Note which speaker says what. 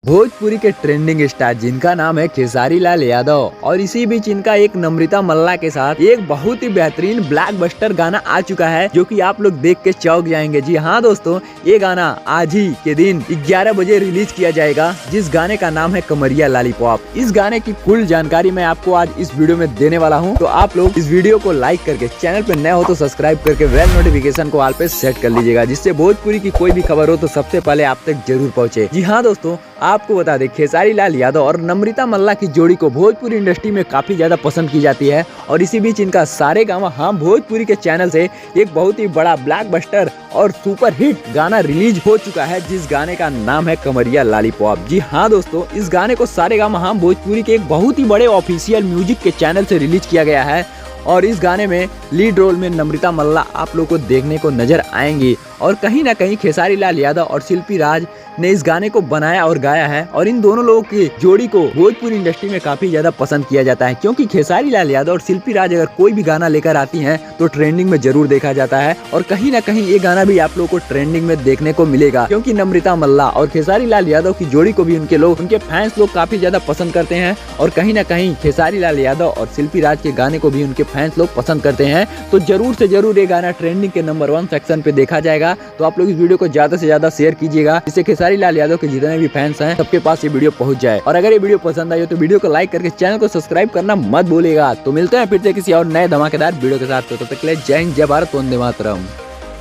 Speaker 1: भोजपुरी के trending star जिनका नाम है खेसारी लाल यादव और इसी बीच इनका एक नम्रता मल्ला के साथ एक बहुत ही बेहतरीन ब्लॉकबस्टर गाना आ चुका है जो कि आप लोग देख के चौंक जाएंगे। जी हाँ दोस्तों, ये गाना आज ही के दिन 11 बजे रिलीज किया जाएगा, जिस गाने का नाम है कमरिया लॉलीपॉप। इस गाने की फुल जानकारी मैं आपको आज इस वीडियो में देने वाला हूँ, तो आप लोग इस वीडियो को लाइक करके, चैनल पे नए हो तो सब्सक्राइब करके बेल नोटिफिकेशन को ऑल पे सेट कर लीजिएगा, जिससे भोजपुरी की कोई भी खबर हो तो सबसे पहले आप तक जरूर पहुँचे। जी हाँ दोस्तों, आपको बता दें खेसारी लाल यादव और नम्रता मल्ला की जोड़ी को भोजपुरी इंडस्ट्री में काफी ज्यादा पसंद की जाती है और इसी बीच इनका सारेगामा हम भोजपुरी के चैनल से एक बहुत ही बड़ा ब्लॉकबस्टर और सुपर हिट गाना रिलीज हो चुका है, जिस गाने का नाम है कमरिया लॉलीपॉप। जी हाँ दोस्तों, इस गाने को सारेगामा हम भोजपुरी के एक बहुत ही बड़े ऑफिशियल म्यूजिक के चैनल से रिलीज किया गया है और इस गाने में लीड रोल में नम्रता मल्ला आप लोग को देखने को नजर आएंगी और कहीं ना कहीं खेसारी लाल यादव और शिल्पी राज ने इस गाने को बनाया और गाया है और इन दोनों लोगों की जोड़ी को भोजपुरी इंडस्ट्री में काफी ज्यादा पसंद किया जाता है, क्योंकि खेसारी लाल यादव और शिल्पी राज अगर कोई भी गाना लेकर आती हैं तो ट्रेंडिंग में जरूर देखा जाता है और कहीं ना कहीं ये गाना भी आप लोगों को ट्रेंडिंग में देखने को मिलेगा, क्योंकि नम्रता मल्ला और खेसारी लाल यादव की जोड़ी को भी उनके फैंस लोग काफी ज्यादा पसंद करते हैं और कहीं ना कहीं खेसारी लाल यादव और शिल्पी राज के गाने को भी उनके फैंस लोग पसंद करते हैं। तो जरूर से जरूर ये गाना ट्रेंडिंग के नंबर 1 सेक्शन पे देखा जाएगा। तो आप लोग इस वीडियो को ज्यादा से ज्यादा शेयर कीजिएगा, जिससे खेसारी लाल यादव के जितने भी फैंस हैं सबके पास ये वीडियो पहुंच जाए। और अगर ये वीडियो पसंद आई हो तो वीडियो को लाइक करके चैनल को सब्सक्राइब करना मत भूलिएगा। तो मिलते हैं फिर से किसी और नए धमाकेदार वीडियो के साथ, तो तब तक के लिए जय हिंद, जय भारत, वंदे मातरम।